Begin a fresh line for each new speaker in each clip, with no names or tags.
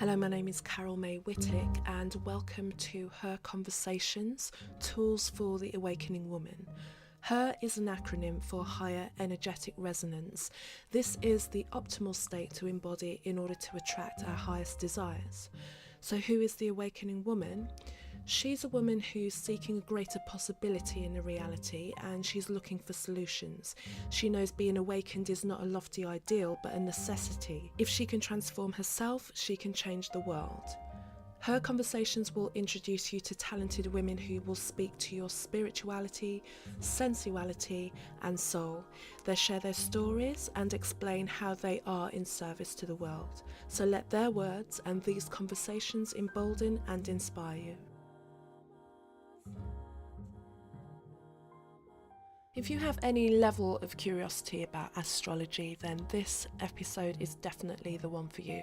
Hello, my name is Carol May Whittick, and welcome to Her Conversations, Tools for the Awakening Woman. HER is an acronym for Higher Energetic Resonance. This is the optimal state to embody in order to attract our highest desires. So who is the awakening woman? She's a woman who's seeking a greater possibility in a reality, and she's looking for solutions. She knows being awakened is not a lofty ideal, but a necessity. If she can transform herself, she can change the world. Her conversations will introduce you to talented women who will speak to your spirituality, sensuality, and soul. They share their stories and explain how they are in service to the world. So let their words and these conversations embolden and inspire you. If you have any level of curiosity about astrology, then this episode is definitely the one for you.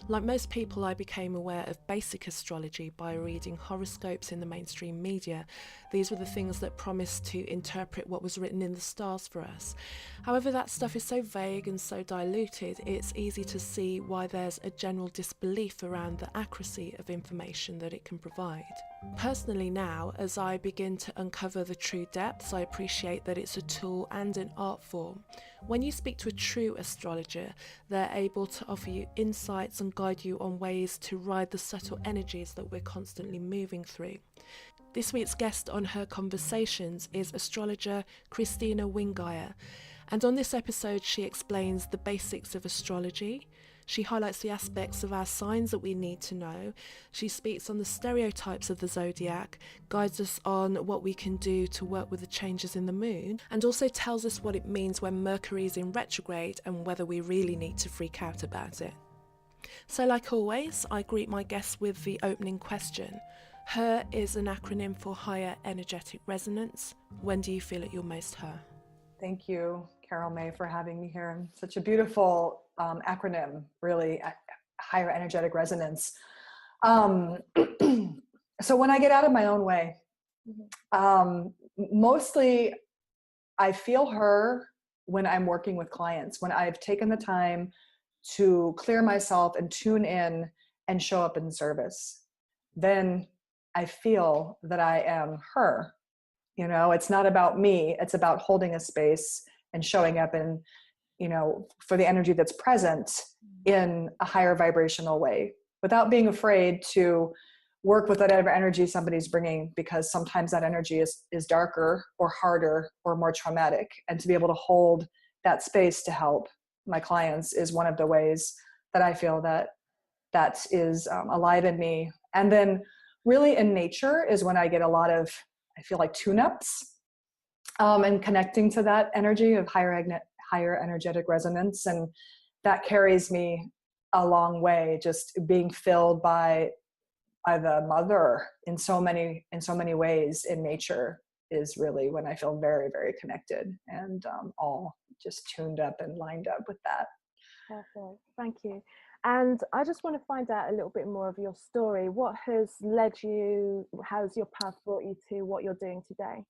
Like most people, I became aware of basic astrology by reading horoscopes in the mainstream media. These were the things that promised to interpret what was written in the stars for us. However, that stuff is so vague and so diluted, it's easy to see why there's a general disbelief around the accuracy of information that it can provide. Personally now, as I begin to uncover the true depths, I appreciate that it's a tool and an art form. When you speak to a true astrologer, they're able to offer you insights and guide you on ways to ride the subtle energies that we're constantly moving through. This week's guest on Her Conversations is Astrologer Kristina Wingeier, and on this episode she explains the basics of astrology. She highlights the aspects of our signs that we need to know. She speaks on the stereotypes of the zodiac, guides us on what we can do to work with the changes in the moon, and also tells us what it means when Mercury is in retrograde and whether we really need to freak out about it. So like always, I greet my guests with the opening question. HER is an acronym for Higher Energetic Resonance. When do you feel at your most HER?
Thank you, Carol May, for having me here. And such a beautiful acronym, really, higher energetic resonance. So when I get out of my own way, mostly I feel her when I'm working with clients, when I've taken the time to clear myself and tune in and show up in service. Then I feel that I am her. You know, it's not about me, it's about holding a space and showing up in, for the energy that's present in a higher vibrational way, without being afraid to work with whatever energy somebody's bringing, because sometimes that energy is darker or harder or more traumatic. And to be able to hold that space to help my clients is one of the ways that I feel that is alive in me. And then really in nature is when I get a lot of, I feel like tune-ups and connecting to that energy of higher energetic resonance. And that carries me a long way, just being filled by the mother in so many ways in nature is really when I feel very, very connected and all just tuned up and lined up with that.
Perfect. Thank you. And I just want to find out a little bit more of your story. What has led you, how's your path brought you to what you're doing today?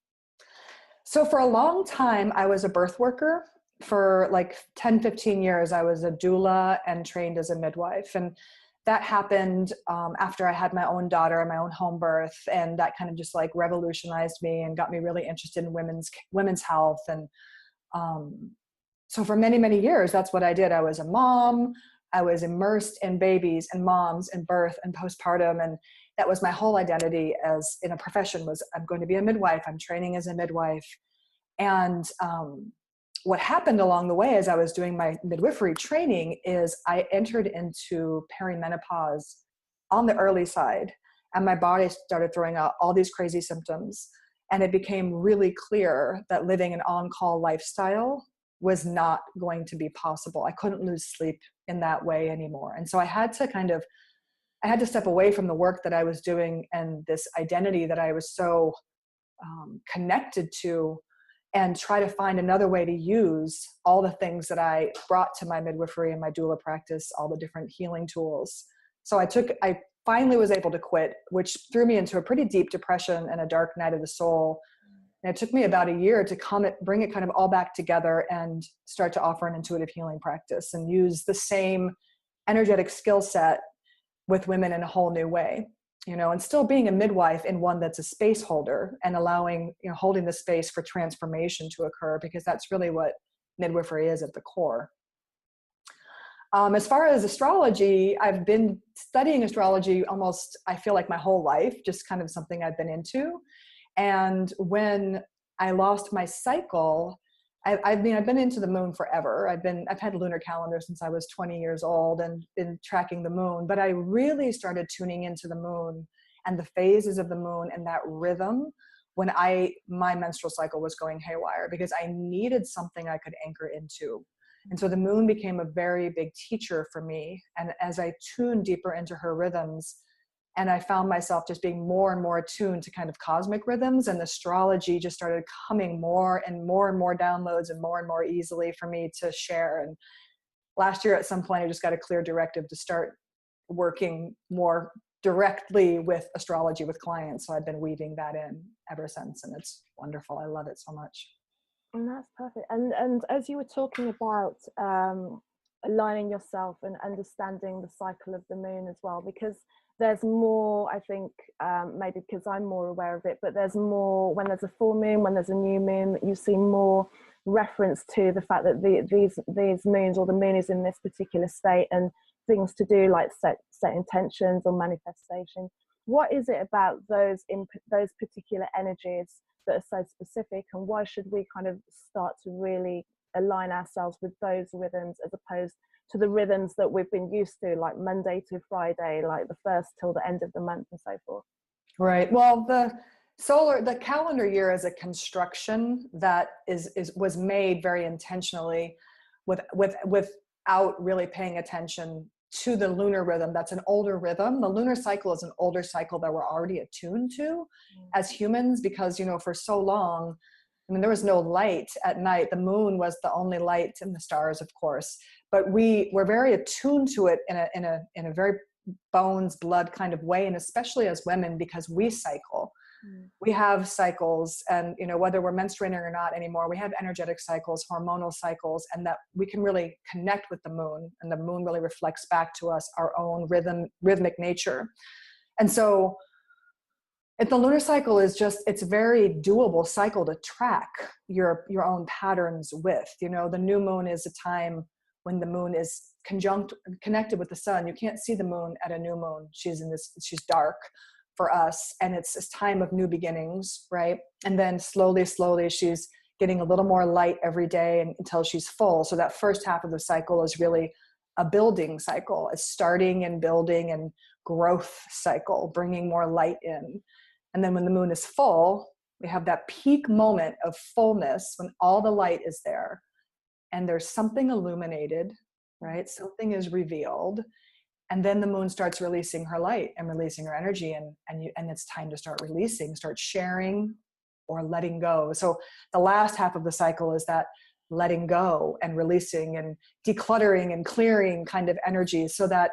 So for a long time, I was a birth worker. For like 10, 15 years, I was a doula and trained as a midwife. And that happened after I had my own daughter and my own home birth. And that kind of just like revolutionized me and got me really interested in women's health. And so for many, many years, that's what I did. I was a mom. I was immersed in babies and moms and birth and postpartum. And that was my whole identity as in a profession was I'm going to be a midwife. I'm training as a midwife. And what happened along the way as I was doing my midwifery training is I entered into perimenopause on the early side. And my body started throwing out all these crazy symptoms. And it became really clear that living an on-call lifestyle was not going to be possible. I couldn't lose sleep in that way anymore. And so I had to step away from the work that I was doing and this identity that I was so connected to, and try to find another way to use all the things that I brought to my midwifery and my doula practice, all the different healing tools. So I finally was able to quit, which threw me into a pretty deep depression and a dark night of the soul. And it took me about a year to bring it kind of all back together and start to offer an intuitive healing practice and use the same energetic skill set with women in a whole new way, and still being a midwife in one that's a space holder and allowing, holding the space for transformation to occur, because that's really what midwifery is at the core. As far as astrology, I've been studying astrology almost, I feel like, my whole life, just kind of something I've been into. And when I lost my cycle, I've been into the moon forever. I've had a lunar calendar since I was 20 years old and been tracking the moon, but I really started tuning into the moon and the phases of the moon and that rhythm when my menstrual cycle was going haywire, because I needed something I could anchor into. And so the moon became a very big teacher for me. And as I tuned deeper into her rhythms, and I found myself just being more and more attuned to kind of cosmic rhythms, and astrology just started coming more and more downloads and more easily for me to share. And last year at some point, I just got a clear directive to start working more directly with astrology with clients. So I've been weaving that in ever since, and it's wonderful. I love it so much.
And that's perfect. And as you were talking about aligning yourself and understanding the cycle of the moon as well, because there's more, I think, maybe because I'm more aware of it, but there's more when there's a full moon, when there's a new moon, you see more reference to the fact that these moons, or the moon is in this particular state, and things to do like set intentions or manifestation. What is it about those particular energies that are so specific, and why should we kind of start to really align ourselves with those rhythms as opposed to the rhythms that we've been used to, like Monday to Friday, like the first till the end of the month and so forth?
Right. Well, the calendar year is a construction that was made very intentionally without really paying attention to the lunar rhythm. That's an older rhythm. The lunar cycle is an older cycle that we're already attuned to as humans, because, for so long, there was no light at night. The moon was the only light, and the stars, of course, but we were very attuned to it in a very bones, blood kind of way. And especially as women, because we cycle. We have cycles, and whether we're menstruating or not anymore, we have energetic cycles, hormonal cycles, and that we can really connect with the moon, and the moon really reflects back to us our own rhythmic nature. And so if the lunar cycle is it's a very doable cycle to track your own patterns with. The new moon is a time when the moon is connected with the sun. You can't see the moon at a new moon. She's dark for us, and it's this time of new beginnings, right? And then slowly she's getting a little more light every day until she's full. So that first half of the cycle is really a building cycle, a starting and building and growth cycle, bringing more light in. And then when the moon is full, we have that peak moment of fullness when all the light is there and there's something illuminated, right? Something is revealed. And then the moon starts releasing her light and releasing her energy, and it's time to start releasing, start sharing, or letting go. So the last half of the cycle is that letting go and releasing and decluttering and clearing kind of energy, so that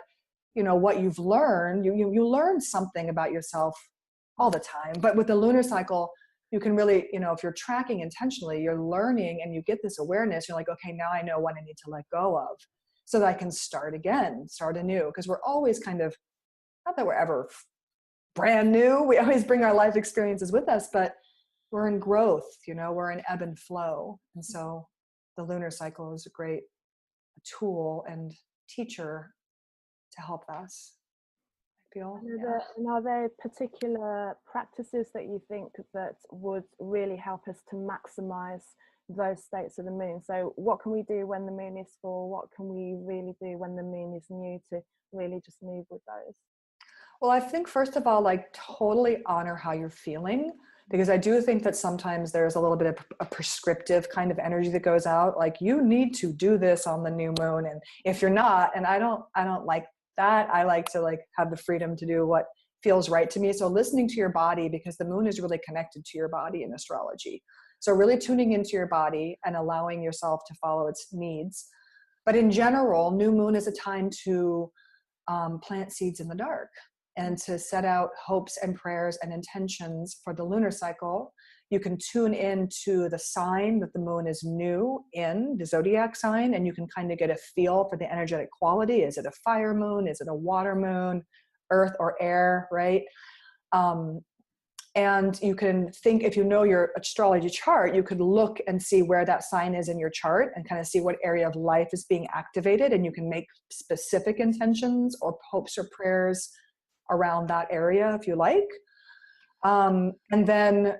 what you've learned, you learn something about yourself all the time. But with the lunar cycle, you can really, if you're tracking intentionally, you're learning and you get this awareness. You're like, okay, now I know what I need to let go of, so that I can start again, start anew. Because we're always kind of, not that we're ever brand new, we always bring our life experiences with us, but we're in growth, we're in ebb and flow. And so the lunar cycle is a great tool and teacher to help us, I feel.
And are there particular practices that you think that would really help us to maximize those states of the moon? So what can we do when the moon is full? What can we really do when the moon is new to really just move with those?
Well, I think first of all, totally honor how you're feeling, because I do think that sometimes there's a little bit of a prescriptive kind of energy that goes out, like you need to do this on the new moon, and if you're not, and I don't like that. I like to have the freedom to do what feels right to me. So listening to your body, because the moon is really connected to your body in astrology. So really tuning into your body and allowing yourself to follow its needs. But in general, new moon is a time to plant seeds in the dark and to set out hopes and prayers and intentions for the lunar cycle. You can tune into the sign that the moon is new in, the zodiac sign, and you can kind of get a feel for the energetic quality. Is it a fire moon? Is it a water moon? earth or air, right? And you can think, if you know your astrology chart, you could look and see where that sign is in your chart and kind of see what area of life is being activated. And you can make specific intentions or hopes or prayers around that area if you like. And then,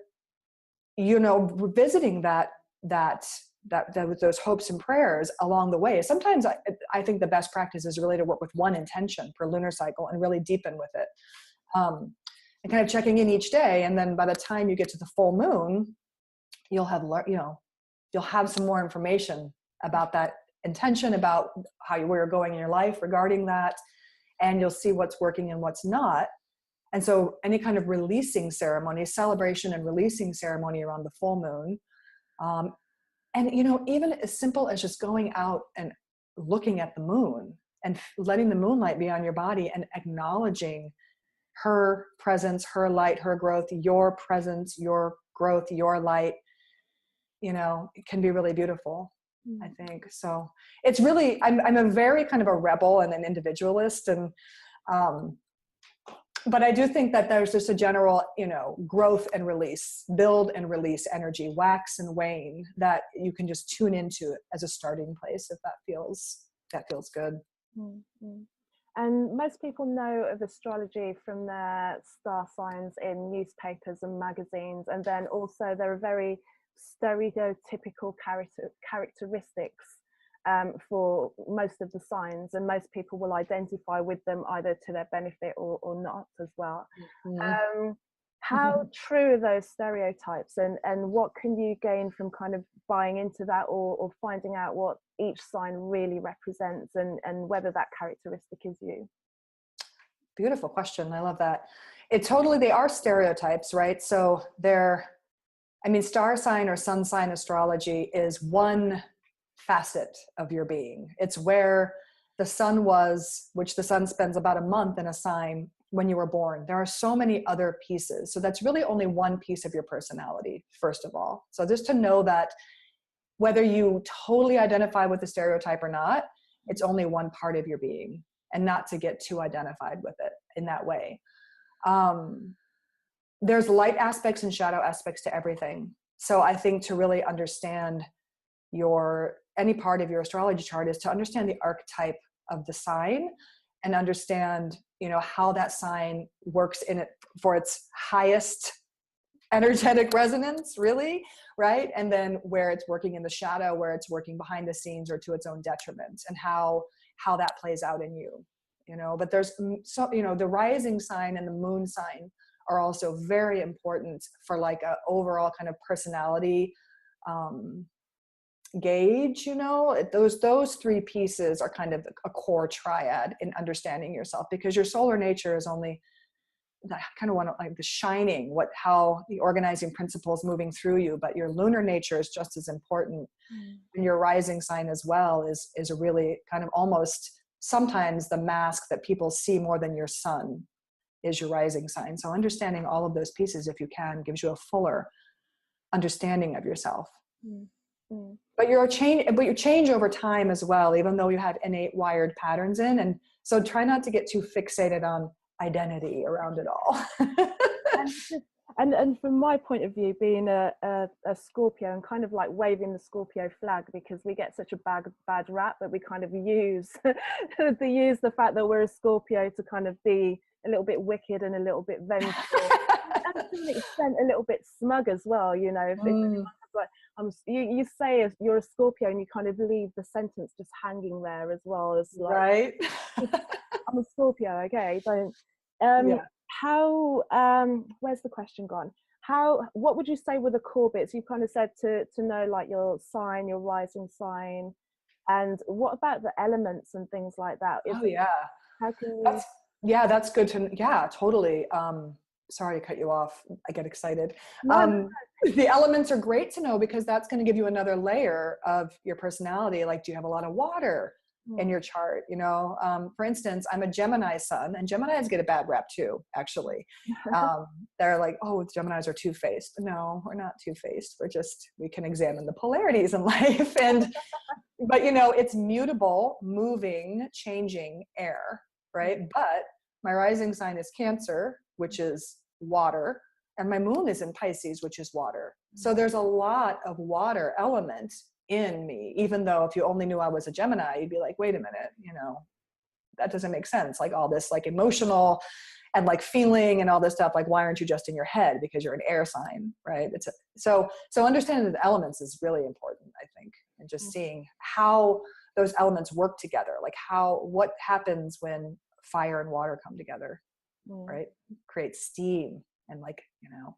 you know, revisiting those hopes and prayers along the way. Sometimes I think the best practice is really to work with one intention per lunar cycle and really deepen with it. And kind of checking in each day. And then by the time you get to the full moon, you'll have some more information about that intention, about where you're going in your life regarding that. And you'll see what's working and what's not. And so any kind of releasing ceremony, celebration and releasing ceremony around the full moon. And, you know, even as simple as just going out and looking at the moon and letting the moonlight be on your body and acknowledging her presence, her light, her growth, your presence, your growth, your light, you know, it can be really beautiful, I think. So it's really, I'm a very kind of a rebel and an individualist. And, but I do think that there's just a general, you know, growth and release, build and release energy, wax and wane, that you can just tune into as a starting place if that feels good.
Mm-hmm. And most people know of astrology from their star signs in newspapers and magazines. And then also there are very stereotypical characteristics for most of the signs. And most people will identify with them either to their benefit or not as well. Mm-hmm. How true are those stereotypes, and what can you gain from kind of buying into that or finding out what each sign really represents and whether that characteristic is you?
Beautiful question. I love that. They are stereotypes, right? So star sign or sun sign astrology is one facet of your being. It's where the sun was, which the sun spends about a month in a sign when you were born. There are so many other pieces. So that's really only one piece of your personality, first of all. So just to know that whether you totally identify with the stereotype or not, it's only one part of your being, and not to get too identified with it in that way. There's light aspects and shadow aspects to everything. So I think to really understand any part of your astrology chart is to understand the archetype of the sign and understand, you know, how that sign works in it for its highest energetic resonance, really, right? And then where it's working in the shadow, where it's working behind the scenes or to its own detriment, and how that plays out in you, you know. But there's so, you know, the rising sign and the moon sign are also very important for like a overall kind of personality gauge, you know. Those three pieces are kind of a core triad in understanding yourself, because your solar nature is only kind of like the shining, how the organizing principles moving through you, but your lunar nature is just as important. And your rising sign as well is a really kind of almost sometimes the mask that people see more than your sun is your rising sign. So understanding all of those pieces, if you can, gives you a fuller understanding of yourself. But you change over time as well, even though you have innate wired patterns in. And so try not to get too fixated on identity around it all.
and from my point of view, being a Scorpio and kind of like waving the Scorpio flag, because we get such a bad rap that we kind of use the fact that we're a Scorpio to kind of be a little bit wicked and a little bit vengeful and to an extent a little bit smug as well, you know. You say you're a Scorpio and you kind of leave the sentence just hanging there as well, as like,
right.
I'm a Scorpio, okay, don't how where's the question gone? What would you say were the core bits? You kind of said to know like your sign, your rising sign, and what about the elements and things like that? How can you
that's good to totally. Sorry to cut you off. I get excited.
No.
The elements are great to know, because that's going to give you another layer of your personality. Like, do you have a lot of water in your chart? You know, for instance, I'm a Gemini sun, and Geminis get a bad rap too, actually. They're like, oh, Geminis are two-faced. No, we're not two-faced. We can examine the polarities in life. But you know, it's mutable, moving, changing air, right? But My rising sign is Cancer, which is water, and my moon is in Pisces, which is water. So there's a lot of water element in me, even though if you only knew I was a Gemini, you'd be like, wait a minute, you know, that doesn't make sense. Like all this like emotional and like feeling and all this stuff, like why aren't you just in your head? Because you're an air sign, right? So understanding the elements is really important, I think, and just seeing how those elements work together, like what happens when fire and water come together, right? Create steam and like, you know,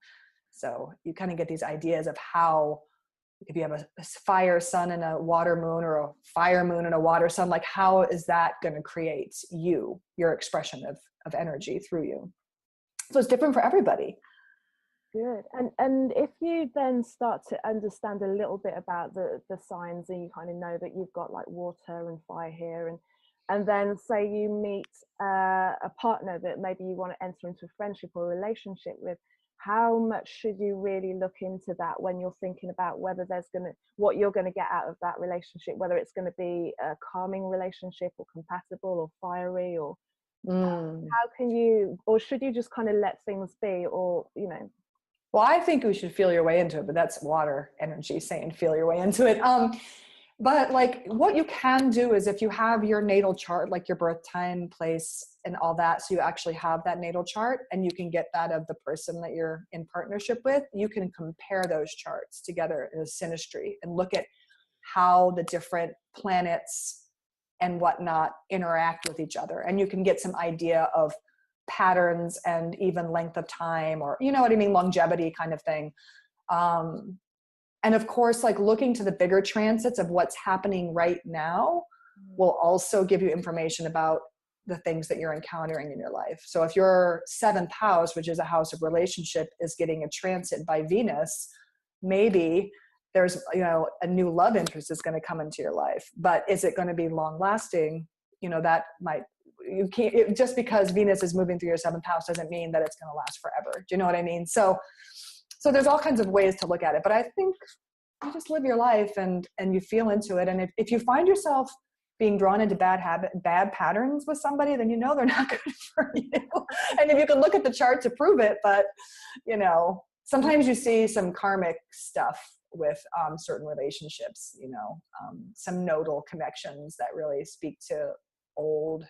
so you kind of get these ideas of how, if you have a fire sun and a water moon, or a fire moon and a water sun, like how is that going to create your expression of energy through you? So it's different for everybody.
Good. And if you then start to understand a little bit about the signs, and you kind of know that you've got like water and fire here, and then say you meet a partner that maybe you want to enter into a friendship or a relationship with, how much should you really look into that when you're thinking about whether what you're going to get out of that relationship, whether it's going to be a calming relationship or compatible or fiery, or how can you, or should you just kind of let things be, or, you know?
Well, I think we should feel your way into it, but that's water energy saying feel your way into it. But like what you can do is, if you have your natal chart, like your birth time, place, and all that, so you actually have that natal chart and you can get that of the person that you're in partnership with, you can compare those charts together in a synastry and look at how the different planets and whatnot interact with each other. And you can get some idea of patterns and even length of time, or, you know what I mean, longevity kind of thing. And of course, like looking to the bigger transits of what's happening right now will also give you information about the things that you're encountering in your life. So if your 7th house, which is a house of relationship, is getting a transit by Venus, maybe there's, you know, a new love interest is going to come into your life. But is it going to be long lasting? You know, that might, you can't, just because Venus is moving through your 7th house doesn't mean that it's going to last forever. Do you know what I mean? So there's all kinds of ways to look at it, but I think you just live your life and you feel into it. And if you find yourself being drawn into bad patterns with somebody, then you know they're not good for you. And if you can look at the chart to prove it, but you know, sometimes you see some karmic stuff with certain relationships, you know, some nodal connections that really speak to old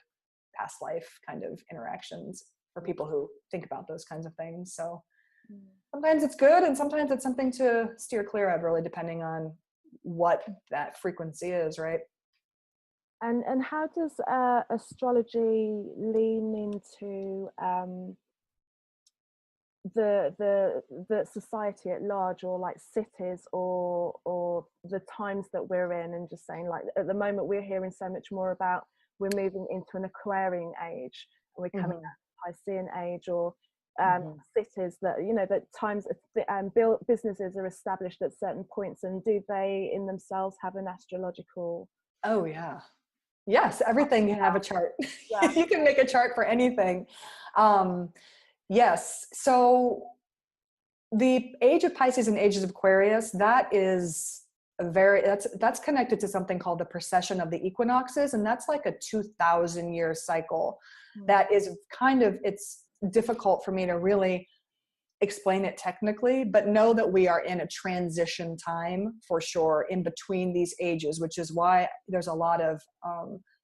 past life kind of interactions for people who think about those kinds of things. So sometimes it's good, and sometimes it's something to steer clear of, really depending on what that frequency is, right?
And how does astrology lean into the society at large, or like cities, or the times that we're in, and just saying, like, at the moment we're hearing so much more about we're moving into an Aquarian age, and we're coming out of Piscean age, or cities that, you know, that times businesses are established at certain points, and do they in themselves have an astrological?
Oh yeah, yes, everything can have a chart.
Yeah.
You can make a chart for anything. Yes, so the age of Pisces and ages of Aquarius, that is that's connected to something called the precession of the equinoxes, and that's like a 2,000 year cycle. That is kind of, it's difficult for me to really explain it technically, but know that we are in a transition time for sure in between these ages, which is why there's a lot of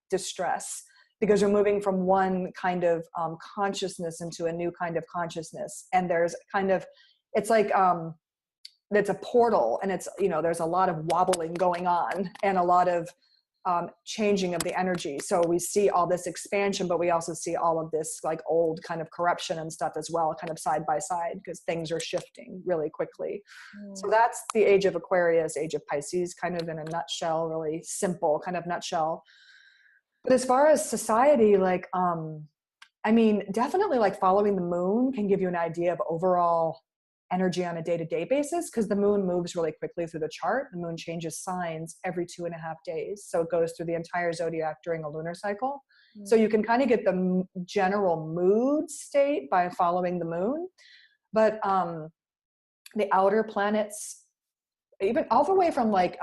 distress, because we're moving from one kind of consciousness into a new kind of consciousness. And there's kind of, it's like, it's a portal, and it's, you know, there's a lot of wobbling going on and a lot of changing of the energy. So we see all this expansion, but we also see all of this like old kind of corruption and stuff as well, kind of side by side, because things are shifting really quickly. So that's the age of Aquarius, age of Pisces, kind of in a nutshell, really simple kind of nutshell. But as far as society, like, I mean, definitely like following the moon can give you an idea of overall energy on a day-to-day basis, because the moon moves really quickly through the chart. The moon changes signs every 2.5 days. So it goes through the entire zodiac during a lunar cycle. So you can kind of get the general mood state by following the moon. But the outer planets, even all the way from like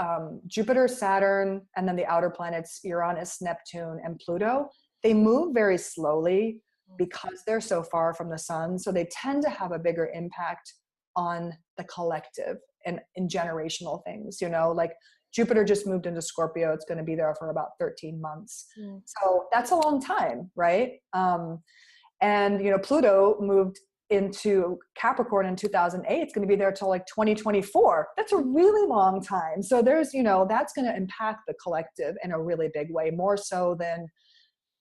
Jupiter, Saturn, and then the outer planets, Uranus, Neptune, and Pluto, they move very slowly. because they're so far from the sun. So they tend to have a bigger impact on the collective and in generational things, you know, like Jupiter just moved into Scorpio. It's going to be there for about 13 months. So that's a long time, right? And, you know, Pluto moved into Capricorn in 2008. It's going to be there till like 2024. That's a really long time. So there's, you know, that's going to impact the collective in a really big way, more so than,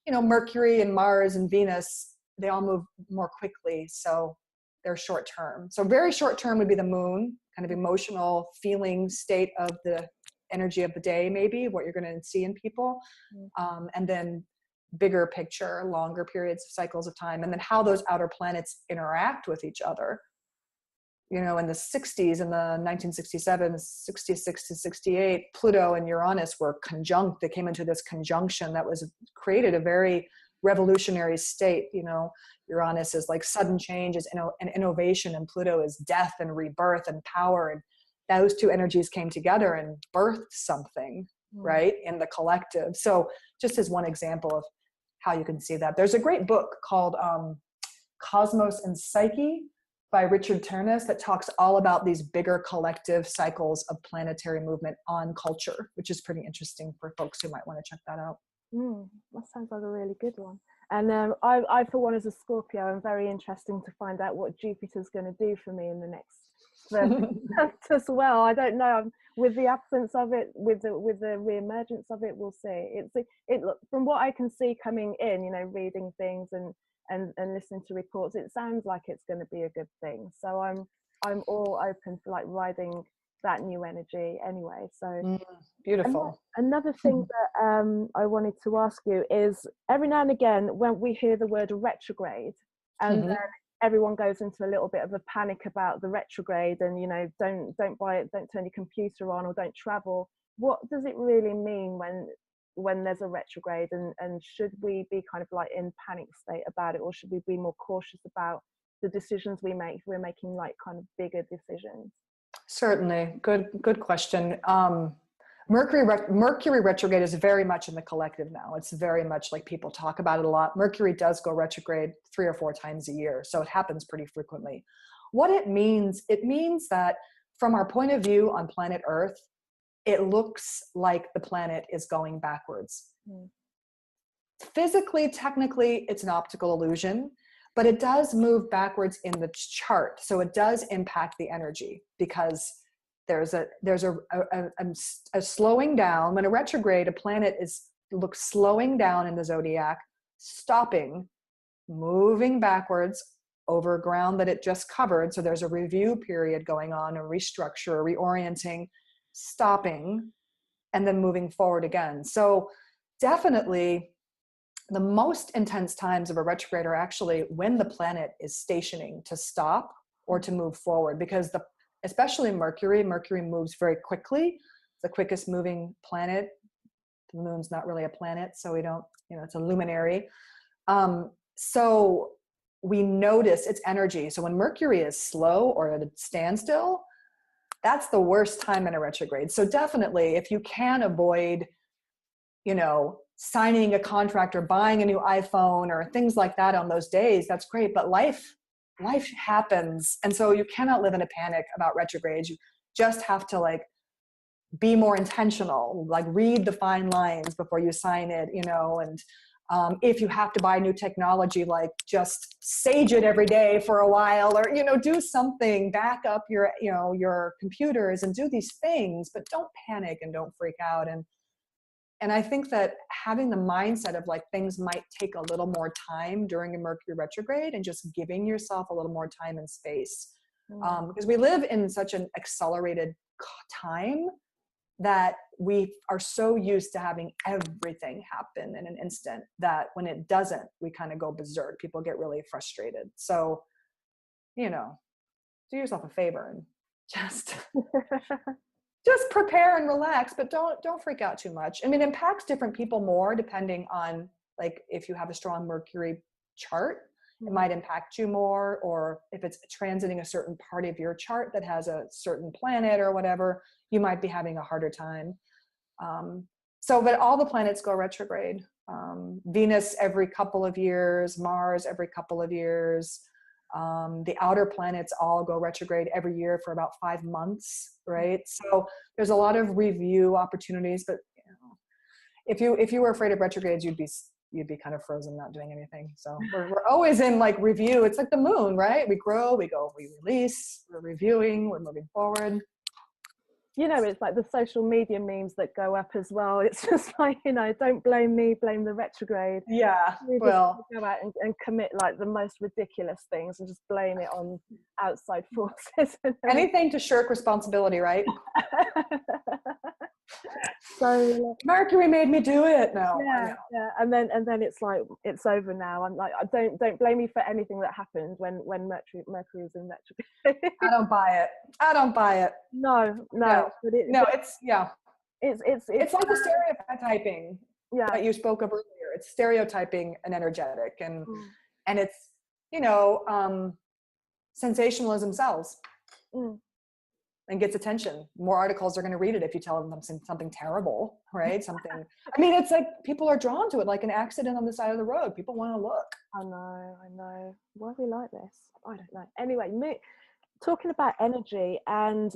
you know, Mercury and Mars and Venus. They all move more quickly. So they're short term. So very short term would be the moon, kind of emotional feeling state of the energy of the day, maybe what you're going to see in people. And then bigger picture, longer periods of cycles of time, and then how those outer planets interact with each other. You know, in the 60s, in the 1967, 66 to 68, Pluto and Uranus were conjunct. They came into this conjunction that was created a very revolutionary state. You know, Uranus is like sudden change, is and innovation, and Pluto is death and rebirth and power. And those two energies came together and birthed something, right, in the collective. So just as one example of how you can see that, there's a great book called Cosmos and Psyche by Richard Turnus that talks all about these bigger collective cycles of planetary movement on culture, which is pretty interesting for folks who might want to check that out.
That sounds like a really good one. And I for one, as a Scorpio, I'm very interesting to find out what Jupiter's going to do for me in the next months as well. I don't know. With the absence of it, with the reemergence of it, we'll see. It from what I can see coming in, you know, reading things and listening to reports, it sounds like it's going to be a good thing. So I'm all open to like riding that new energy anyway. So
beautiful.
Another thing that I wanted to ask you is, every now and again when we hear the word retrograde, and then everyone goes into a little bit of a panic about the retrograde, and, you know, don't buy it, don't turn your computer on, or don't travel. What does it really mean when there's a retrograde, and should we be kind of like in panic state about it, or should we be more cautious about the decisions we make if we're making like kind of bigger decisions?
Certainly. Good question. Mercury retrograde is very much in the collective now. It's very much like people talk about it a lot. Mercury does go retrograde 3 or 4 times a year, so it happens pretty frequently. What it means that from our point of view on planet Earth, it looks like the planet is going backwards. Physically, technically, it's an optical illusion, but it does move backwards in the chart. So it does impact the energy, because there's a slowing down. When a retrograde, a planet looks slowing down in the zodiac, stopping, moving backwards over ground that it just covered. So there's a review period going on, a restructure, reorienting, stopping, and then moving forward again. So definitely the most intense times of a retrograde are actually when the planet is stationing to stop or to move forward, because especially Mercury moves very quickly. It's the quickest moving planet. The moon's not really a planet, so we don't, you know, it's a luminary. So we notice its energy. So when Mercury is slow or at a standstill, that's the worst time in a retrograde. So definitely, if you can avoid, you know, signing a contract or buying a new iPhone or things like that on those days, that's great. But life happens. And so you cannot live in a panic about retrogrades. You just have to like be more intentional, like read the fine lines before you sign it, you know, and if you have to buy new technology, like just sage it every day for a while, or, you know, do something, back up your, you know, your computers and do these things, but don't panic and don't freak out. And I think that having the mindset of like things might take a little more time during a Mercury retrograde, and just giving yourself a little more time and space. Because we live in such an accelerated time that we are so used to having everything happen in an instant that when it doesn't, we kind of go berserk. People get really frustrated. So, you know, do yourself a favor and just prepare and relax, but don't freak out too much. I mean, it impacts different people more depending on, like, if you have a strong Mercury chart, it might impact you more, or if it's transiting a certain part of your chart that has a certain planet or whatever, you might be having a harder time. But all the planets go retrograde. Venus every couple of years, Mars every couple of years. The outer planets all go retrograde every year for about 5 months, right? So there's a lot of review opportunities, but if you were afraid of retrogrades, you'd be kind of frozen, not doing anything. So we're always in like review. It's like the moon, right? We grow, we go, we release, we're reviewing, we're moving forward.
It's like the social media memes that go up as well. It's just like, don't blame me, blame the retrograde.
Yeah,
We
well,
just go out and commit like the most ridiculous things and just blame it on outside forces.
anything to shirk responsibility, right?
So
Mercury made me do it. No,
yeah, and then it's like it's over now. I'm like, don't blame me for anything that happened when Mercury was in retrograde.
I don't buy it.
No. But
it's like the stereotyping that you spoke of earlier. It's stereotyping and energetic, and it's sensationalism sells. And gets attention. More articles are going to read it if you tell them something terrible, right? It's like people are drawn to it, like an accident on the side of the road. People want to look.
I know. Why are we like this? I don't know. Anyway, talking about energy, and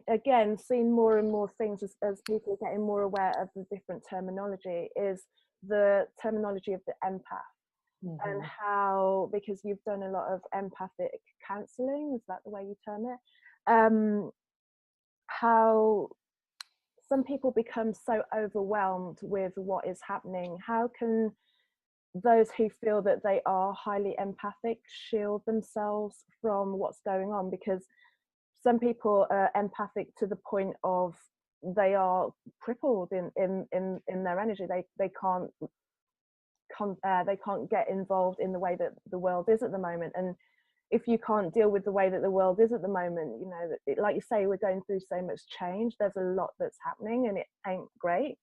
again, seeing more and more things as people are getting more aware of the different terminology, is the terminology of the empath. And how, because you've done a lot of empathic counseling, is that the way you term it? How some people become so overwhelmed with what is happening. How can those who feel that they are highly empathic shield themselves from what's going on? Because some people are empathic to the point of they are crippled in their energy. They can't get involved in the way that the world is at the moment. And if you can't deal with the way that the world is at the moment, like you say, we're going through so much change. There's a lot that's happening, and it ain't great.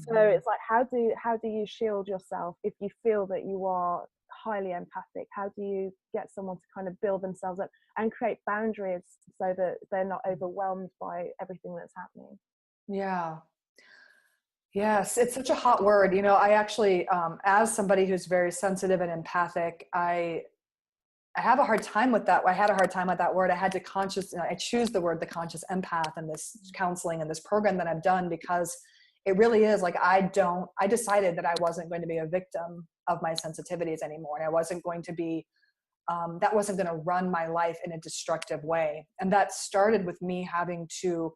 So it's like, how do you shield yourself if you feel that you are highly empathic? How do you get someone to kind of build themselves up and create boundaries so that they're not overwhelmed by everything that's happening?
Yeah. Yes, it's such a hot word. I actually, as somebody who's very sensitive and empathic, I have a hard time with that. I had a hard time with that word. I had to I choose the word, the conscious empath, in this counseling and this program that I've done, because it really is like, I decided that I wasn't going to be a victim of my sensitivities anymore. And I wasn't going to be, that wasn't going to run my life in a destructive way. And that started with me having to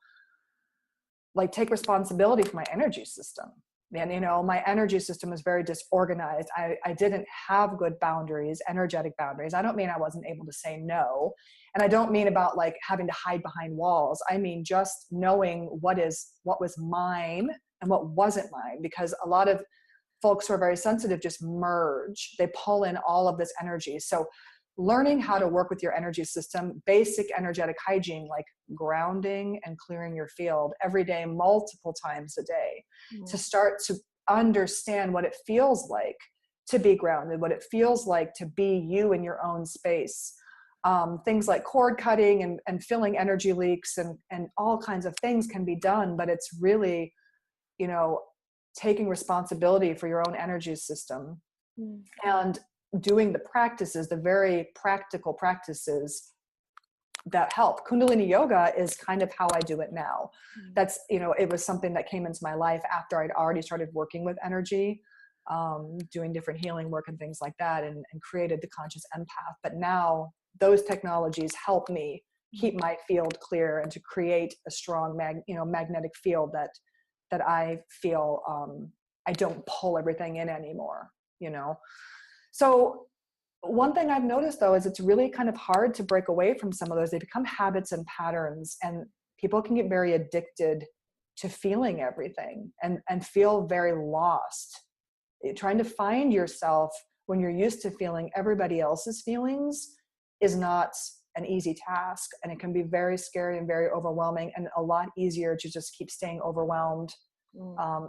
take responsibility for my energy system. And, my energy system was very disorganized. I didn't have good boundaries, energetic boundaries. I don't mean I wasn't able to say no. And I don't mean about having to hide behind walls. I mean, just knowing what was mine and what wasn't mine, because a lot of folks who are very sensitive just merge. They pull in all of this energy. So learning how to work with your energy system, basic energetic hygiene, like grounding and clearing your field every day, multiple times a day, to start to understand what it feels like to be grounded, what it feels like to be you in your own space. Things like cord cutting and filling energy leaks and all kinds of things can be done, but it's really, taking responsibility for your own energy system and doing the practices, the very practical practices that help. Kundalini yoga is kind of how I do it now. That's, it was something that came into my life after I'd already started working with energy, doing different healing work and things like that, and created the conscious empath. But now those technologies help me keep my field clear and to create a strong magnetic field that I feel I don't pull everything in anymore, So one thing I've noticed, though, is it's really kind of hard to break away from some of those. They become habits and patterns, and people can get very addicted to feeling everything and feel very lost. Trying to find yourself when you're used to feeling everybody else's feelings is not an easy task, and it can be very scary and very overwhelming, and a lot easier to just keep staying overwhelmed.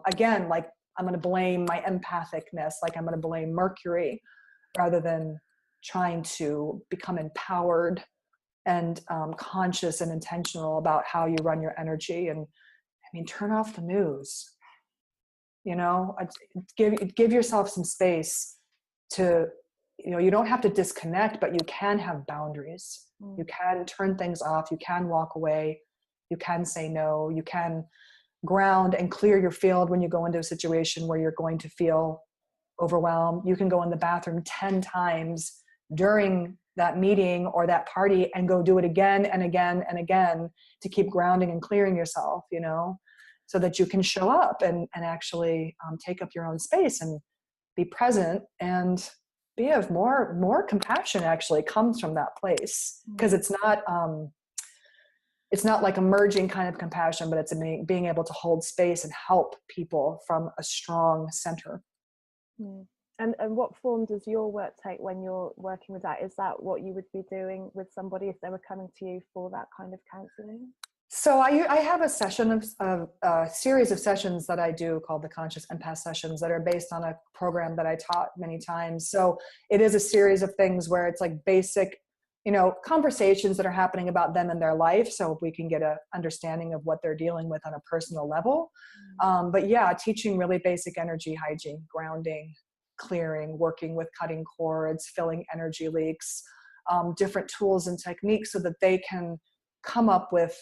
Again, I'm going to blame my empathicness, I'm going to blame Mercury, rather than trying to become empowered and conscious and intentional about how you run your energy. And turn off the news. Give yourself some space to, you don't have to disconnect, but you can have boundaries. You can turn things off. You can walk away. You can say no. You can ground and clear your field when you go into a situation where you're going to feel overwhelmed. You can go in the bathroom 10 times during that meeting or that party and go do it again and again and again to keep grounding and clearing yourself, so that you can show up and actually take up your own space and be present, and be of more compassion actually comes from that place, because it's not like emerging kind of compassion, but it's being able to hold space and help people from a strong center.
And what form does your work take when you're working with that? Is that what you would be doing with somebody if they were coming to you for that kind of counseling?
So I have a session of a series of sessions that I do called the Conscious Empath Sessions that are based on a program that I taught many times. So it is a series of things where it's like basic, conversations that are happening about them in their life. So we can get an understanding of what they're dealing with on a personal level. But yeah, teaching really basic energy hygiene, grounding, clearing, working with cutting cords, filling energy leaks, different tools and techniques so that they can come up with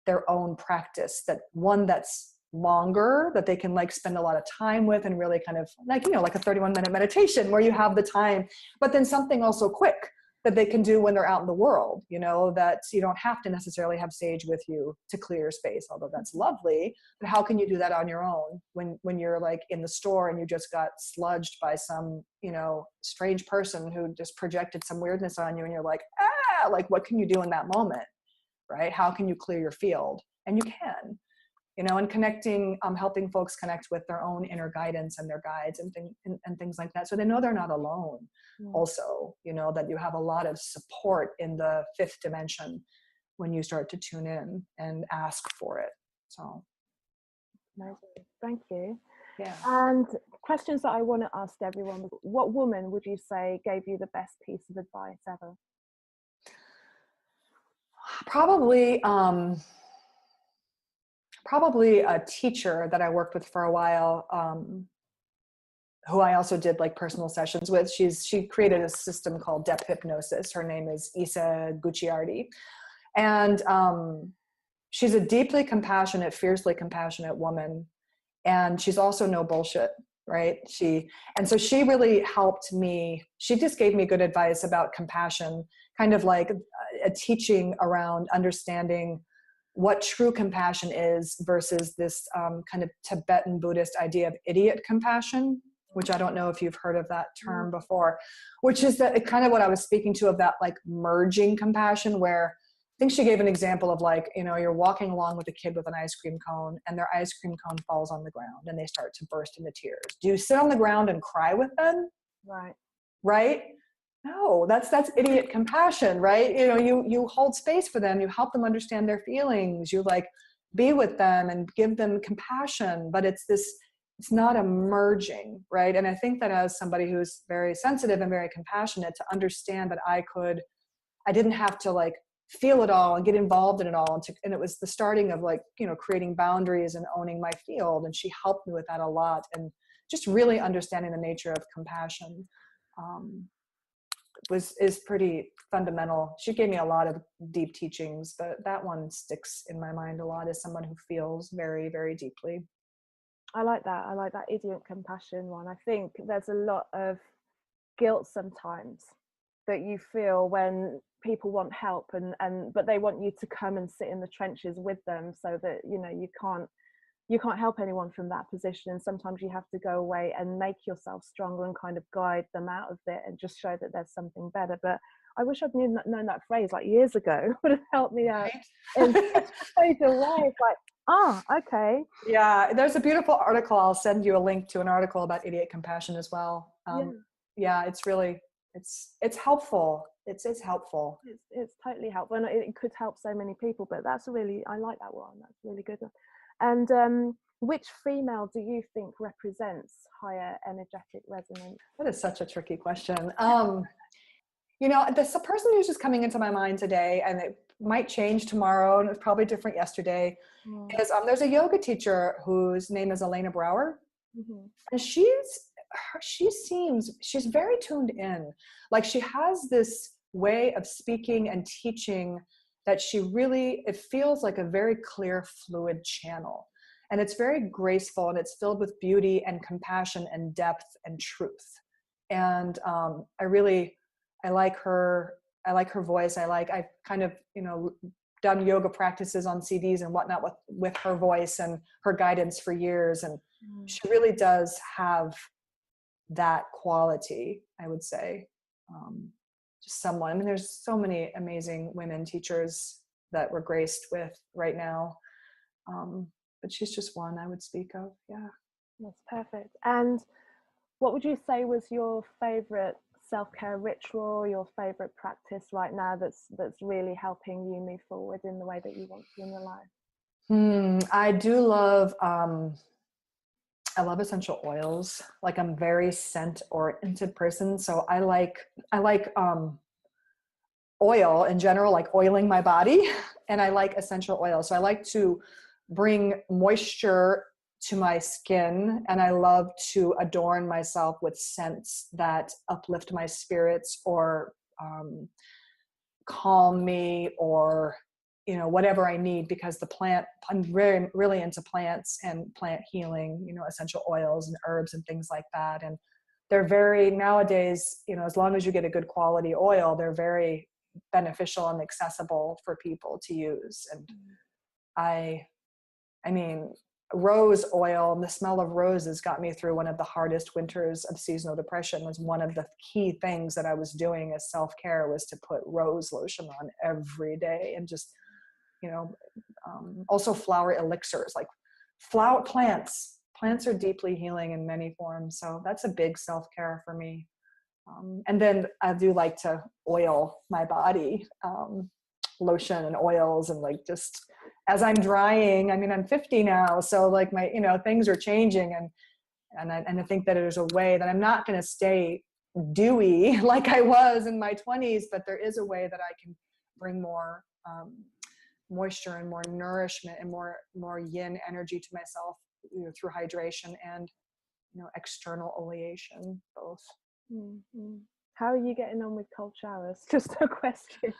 their own practice, that's longer, that they can like spend a lot of time with, and really kind of like, like a 31-minute meditation where you have the time, but then something also quick that they can do when they're out in the world, that you don't have to necessarily have sage with you to clear space, although that's lovely. But how can you do that on your own when you're like in the store and you just got sludged by some, strange person who just projected some weirdness on you, and you're like, like what can you do in that moment? Right? How can you clear your field? And you can, and connecting, helping folks connect with their own inner guidance and their guides and things like that. So they know they're not alone. Also, that you have a lot of support in the fifth dimension when you start to tune in and ask for it. So.
Amazing. Thank you.
Yeah.
And questions that I want to ask everyone: what woman would you say gave you the best piece of advice ever?
Probably a teacher that I worked with for a while, who I also did like personal sessions with. She created a system called depth hypnosis. Her name is Isa Gucciardi. And she's a deeply compassionate, fiercely compassionate woman. And she's also no bullshit, right? So she really helped me. She just gave me good advice about compassion, kind of like a teaching around understanding what true compassion is versus this kind of Tibetan Buddhist idea of idiot compassion, which I don't know if you've heard of that term before, which is that kind of what I was speaking to of that like merging compassion, where I think she gave an example of like, you're walking along with a kid with an ice cream cone and their ice cream cone falls on the ground and they start to burst into tears. Do you sit on the ground and cry with them? Right? No, that's idiot compassion, right? You hold space for them, you help them understand their feelings, you like be with them and give them compassion, but it's not a merging, right? And I think that as somebody who's very sensitive and very compassionate, to understand that I didn't have to like feel it all and get involved in it all. And it was the starting of like, creating boundaries and owning my field. And she helped me with that a lot. And just really understanding the nature of compassion is pretty fundamental. She gave me a lot of deep teachings, but that one sticks in my mind a lot as someone who feels very, very deeply.
I like that idiot compassion one. I think there's a lot of guilt sometimes that you feel when people want help but they want you to come and sit in the trenches with them, so that you can't help anyone from that position, and sometimes you have to go away and make yourself stronger and kind of guide them out of it and just show that there's something better. But I wish I'd known that phrase like years ago. It would have helped me out in such a way. It's like, okay.
Yeah, there's a beautiful article. I'll send you a link to an article about idiot compassion as well. Yeah, it's really, it's helpful. It's helpful.
It's totally helpful, and it could help so many people. But I like that one. That's really good. And which female do you think represents higher energetic resonance?
That is such a tricky question. The person who's just coming into my mind today, and it might change tomorrow, and it was probably different yesterday, is there's a yoga teacher whose name is Elena Brower. And she's very tuned in. Like she has this way of speaking and teaching that it feels like a very clear, fluid channel. And it's very graceful, and it's filled with beauty and compassion and depth and truth. And I like her voice. I've kind of, done yoga practices on CDs and whatnot with her voice and her guidance for years. And she really does have that quality, I would say. Just someone, I mean, there's so many amazing women teachers that we're graced with right now. But she's just one I would speak of. Yeah.
That's perfect. And what would you say was your favorite self-care ritual, your favorite practice right now that's really helping you move forward in the way that you want to in your life?
I do love I love essential oils. Like I'm very scent oriented person. So I like oil in general, like oiling my body, and I like essential oils. So I like to bring moisture to my skin, and I love to adorn myself with scents that uplift my spirits or calm me, or whatever I need, because I'm really into plants and plant healing, essential oils and herbs and things like that. And they're very, nowadays, as long as you get a good quality oil, they're very beneficial and accessible for people to use. And I mean, rose oil and the smell of roses got me through one of the hardest winters of seasonal depression. Was one of the key things that I was doing as self-care, was to put rose lotion on every day. And just, also flower elixirs, like plants are deeply healing in many forms. So that's a big self-care for me. And then I do like to oil my body, lotion and oils, and like just as I'm drying, I mean, I'm 50 now, so like my, things are changing, and I think that there's a way that I'm not going to stay dewy like I was in my 20s, but there is a way that I can bring more moisture and more nourishment and more yin energy to myself, through hydration and external oleation, both.
Mm-hmm. How are you getting on with cold showers? Just a question.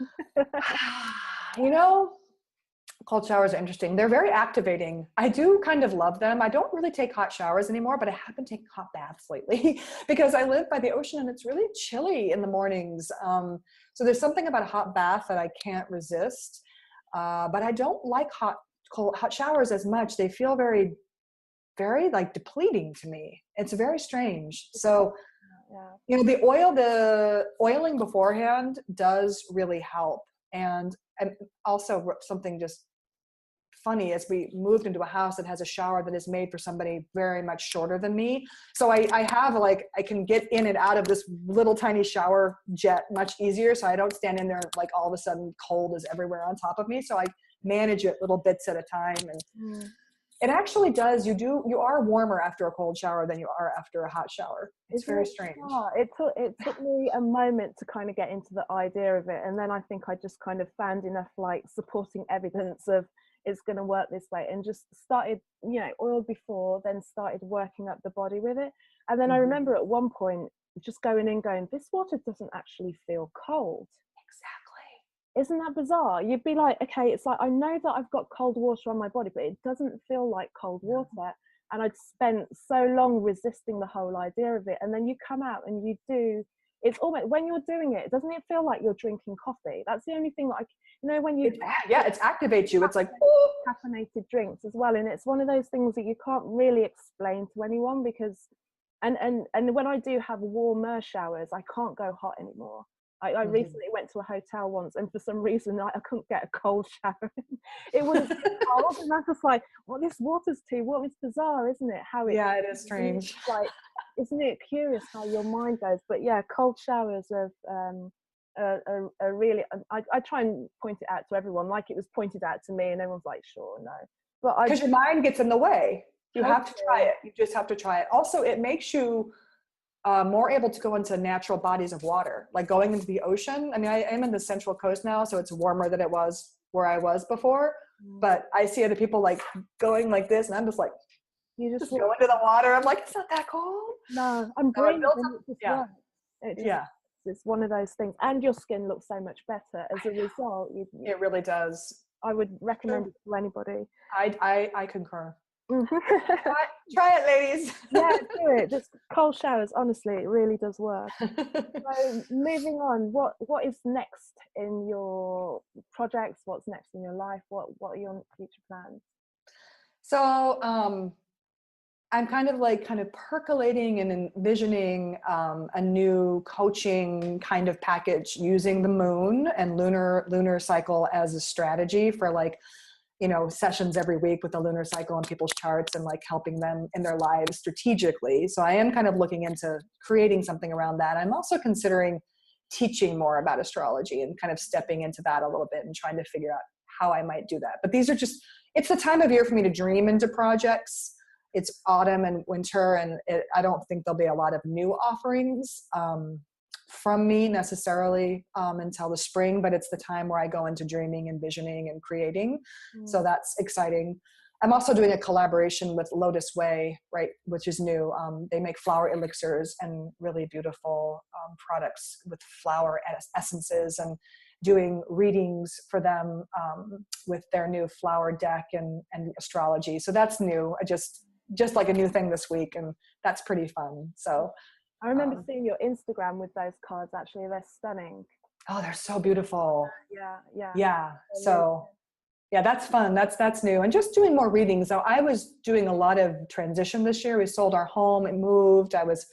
Cold showers are interesting. They're very activating. I do kind of love them. I don't really take hot showers anymore, but I have been taking hot baths lately because I live by the ocean and it's really chilly in the mornings. So there's something about a hot bath that I can't resist. But I don't like hot showers as much. They feel very, very like depleting to me. It's very strange. So, the oiling beforehand does really help. And also something just funny is we moved into a house that has a shower that is made for somebody very much shorter than me. So I have I can get in and out of this little tiny shower jet much easier. So I don't stand in there like all of a sudden cold is everywhere on top of me. So I manage it little bits at a time. And it actually does. You are warmer after a cold shower than you are after a hot shower. It's very strange.
It took me a moment to kind of get into the idea of it. And then I think I just kind of found enough like supporting evidence of it's going to work this way, and just started, oiled before, then started working up the body with it. And then I remember at one point just going, this water doesn't actually feel cold. Exactly. Isn't that bizarre? You'd be like, okay, it's like, I know that I've got cold water on my body, but it doesn't feel like cold water. And I'd spent so long resisting the whole idea of it. And then you come out and you do, it's almost, when you're doing it, doesn't it feel like you're drinking coffee? That's the only thing that when you...
it activates you. It's like...
caffeinated drinks as well. And it's one of those things that you can't really explain to anyone, because... And when I do have warmer showers, I can't go hot anymore. I recently went to a hotel once, and for some reason I couldn't get a cold shower. It was cold, and I was like, "Well, this water's it's bizarre, isn't it? How it
it is strange.
Like, isn't it curious how your mind goes? But yeah, cold showers are really. I try and point it out to everyone, like it was pointed out to me, and everyone's like, "Sure, no," but
because your mind gets in the way. You have to try it. You just have to try it. Also, it makes you more able to go into natural bodies of water, like going into the ocean. I mean, I am in the Central Coast now, so it's warmer than it was where I was before. But I see other people like going like this, and I'm just like,
You
just go into the water. I'm like, it's not that cold.
No, I'm
So I
brave.
built
And
up-
it just
yeah.
works. It just,
Yeah,
it's one of those things. And your skin looks so much better as a result.
it really does.
I would recommend it to anybody.
I concur.
Mhm.
Try it, ladies.
Yeah, do it. Just cold showers. Honestly, it really does work. So moving on, what is next in your projects? What's next in your life? What are your future plans?
So I'm kind of percolating and envisioning a new coaching kind of package using the moon and lunar cycle as a strategy for like, you know, sessions every week with the lunar cycle and people's charts and like helping them in their lives strategically. So I am kind of looking into creating something around that. I'm also considering teaching more about astrology and kind of stepping into that a little bit and trying to figure out how I might do that. But these are just, it's the time of year for me to dream into projects. It's autumn and winter, and I don't think there'll be a lot of new offerings from me necessarily until the spring, but it's the time where I go into dreaming and visioning and creating. So that's exciting. I'm also doing a collaboration with Lotus Way, right, which is new. They make flower elixirs and really beautiful products with flower essences, and doing readings for them with their new flower deck and astrology. So that's new. I just like a new thing this week, and that's pretty fun. So
I remember seeing your Instagram with those cards. Actually, they're stunning.
oh, they're so beautiful.
Yeah.
So yeah, that's fun. That's new. And just doing more readings. So I was doing a lot of transition this year. We sold our home and moved. I was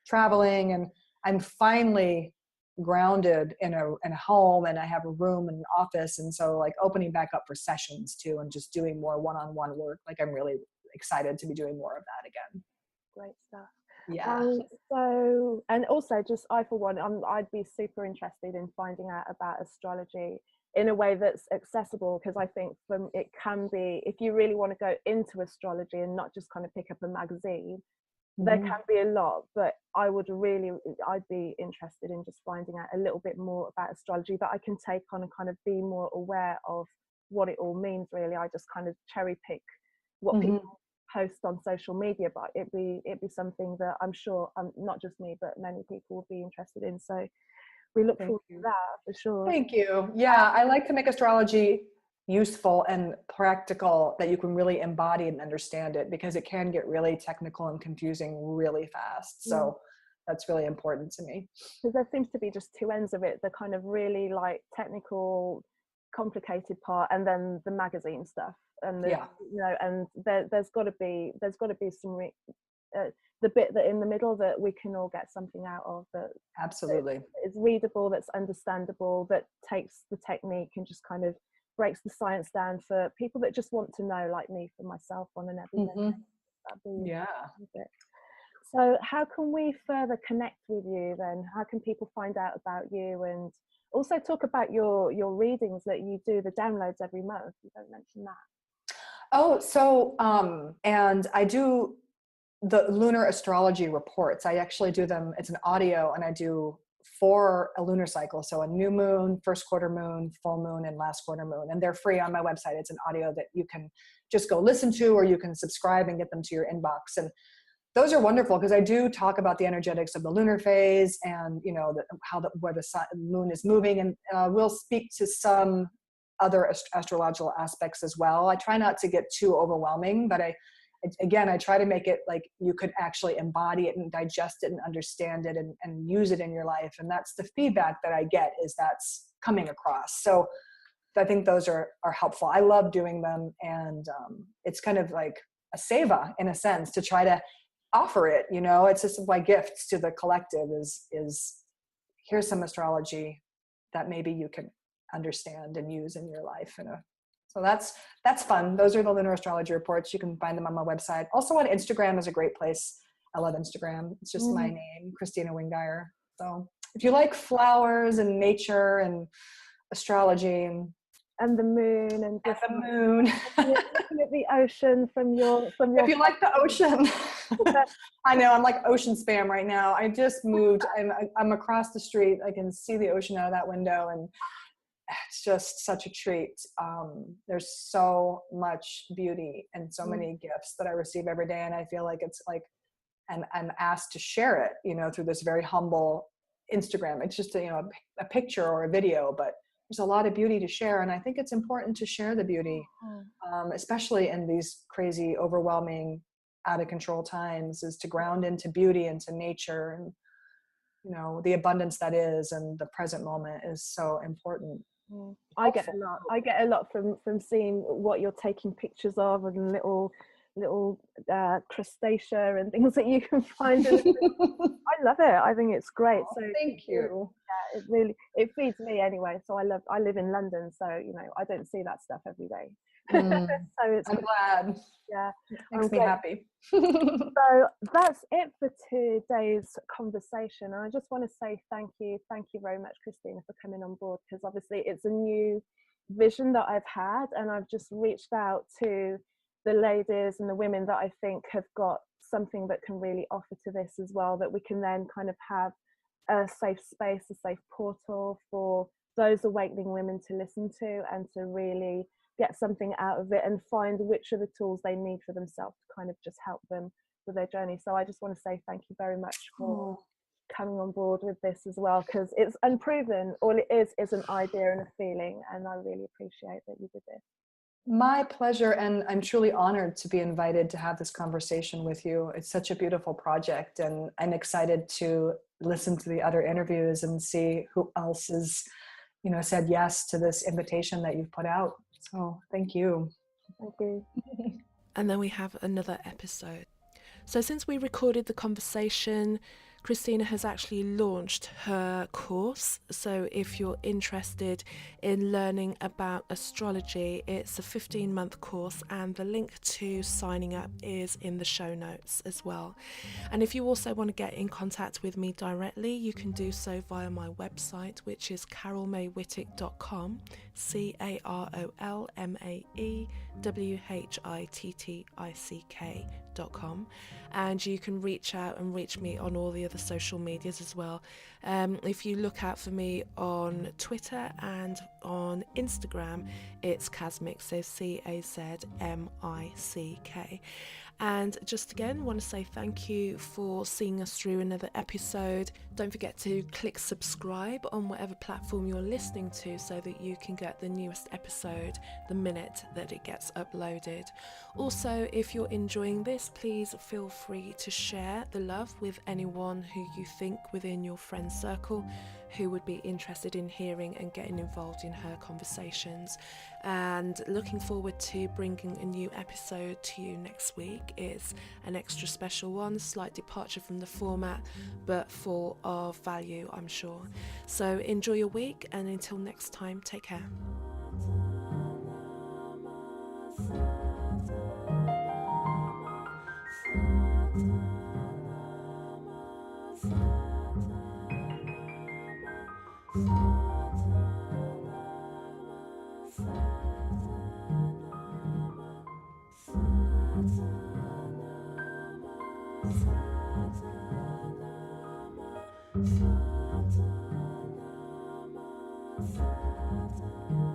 traveling, and I'm finally grounded in a home, and I have a room and an office. And so like opening back up for sessions too, and just doing more one-on-one work. Like I'm really excited to be doing more of that again.
Great stuff.
Yeah.
So, and also just I for one, I'd be super interested in finding out about astrology in a way that's accessible, because I think it can be, if you really want to go into astrology and not just kind of pick up a magazine, there can be a lot, but I'd be interested in just finding out a little bit more about astrology that I can take on and kind of be more aware of what it all means. Really, I just kind of cherry pick what people post on social media, but it'd be something that I'm sure not just me but many people will be interested in. So we look forward to that for sure.
Thank you. Yeah, I like to make astrology useful and practical, that you can really embody and understand it, because it can get really technical and confusing really fast. So that's really important to me.
Because there seems to be just two ends of it: the kind of really like technical, complicated part, and then the magazine stuff. And you know, and there's got to be some the bit that in the middle that we can all get something out of, that
absolutely
is readable, that's understandable, that takes the technique and just kind of breaks the science down for people that just want to know, like me, for myself on an everyday basis. So how can we further connect with you then? How can people find out about you, and also talk about your readings that you do, the downloads every month? You don't mention that.
Oh, so and I do the lunar astrology reports. I actually do them. It's an audio, and I do for a lunar cycle. So a new moon, first quarter moon, full moon, and last quarter moon. And they're free on my website. It's an audio that you can just go listen to, or you can subscribe and get them to your inbox. And those are wonderful, because I do talk about the energetics of the lunar phase, and you know where the moon is moving, and we'll speak to some other astrological aspects as well. I try not to get too overwhelming, but I try to make it like you could actually embody it and digest it and understand it and use it in your life. And that's the feedback that I get, is that's coming across. So I think those are helpful. I love doing them, and it's kind of like a seva in a sense to try to offer it. You know, it's just my gifts to the collective is here's some astrology that maybe you can understand and use in your life. So that's fun. Those are the lunar astrology reports. You can find them on my website. Also on Instagram is a great place. I love Instagram. It's just my name, Kristina Wingeier. So if you like flowers and nature and astrology
and the moon and
the moon,
looking at the ocean from your
if you like the ocean. I know I'm like ocean spam right now. I just moved, and I'm across the street. I can see the ocean out of that window, and it's just such a treat. There's so much beauty and so many gifts that I receive every day. And I feel like it's like, I'm asked to share it, you know, through this very humble Instagram. It's just a picture or a video, but there's a lot of beauty to share. And I think it's important to share the beauty, especially in these crazy, overwhelming, out of control times, is to ground into beauty, into nature, and, you know, the abundance that is, and the present moment is so important.
I get a lot from seeing what you're taking pictures of, and little crustacea and things that you can find. I love it. I think it's great. So
thank you.
Yeah, it feeds me anyway. So I live in London, so you know I don't see that stuff every day. So
I'm glad.
Yeah,
it makes me happy.
So that's it for today's conversation. And I just want to say thank you very much, Kristina, for coming on board, because obviously it's a new vision that I've had, and I've just reached out to the ladies and the women that I think have got something that can really offer to this as well, that we can then kind of have a safe space, a safe portal for those awakening women to listen to, and to really get something out of it and find which are the tools they need for themselves to kind of just help them with their journey. So I just want to say thank you very much for coming on board with this as well, because it's unproven. All it is an idea and a feeling, and I really appreciate that you did this.
My pleasure, and I'm truly honored to be invited to have this conversation with you. It's such a beautiful project, and I'm excited to listen to the other interviews and see who else has, you know, said yes to this invitation that you've put out. So thank you.
Thank you.
And then we have another episode. So since we recorded the conversation, Kristina has actually launched her course. So if you're interested in learning about astrology, it's a 15-month course, and the link to signing up is in the show notes as well. And if you also want to get in contact with me directly, you can do so via my website, which is carolmaywhittick.com, carolmaywhittick.com, and you can reach out and reach me on all the other social medias as well. If you look out for me on Twitter and on Instagram, it's Kazmic, so CAZMICK. And just again, want to say thank you for seeing us through another episode. Don't forget to click subscribe on whatever platform you're listening to, so that you can get the newest episode the minute that it gets uploaded. Also, if you're enjoying this, please feel free to share the love with anyone who you think within your friend circle who would be interested in hearing and getting involved in her conversations. And looking forward to bringing a new episode to you next week. It's an extra special one, slight departure from the format, but full of value, I'm sure. So enjoy your week, and until next time, take care. Sa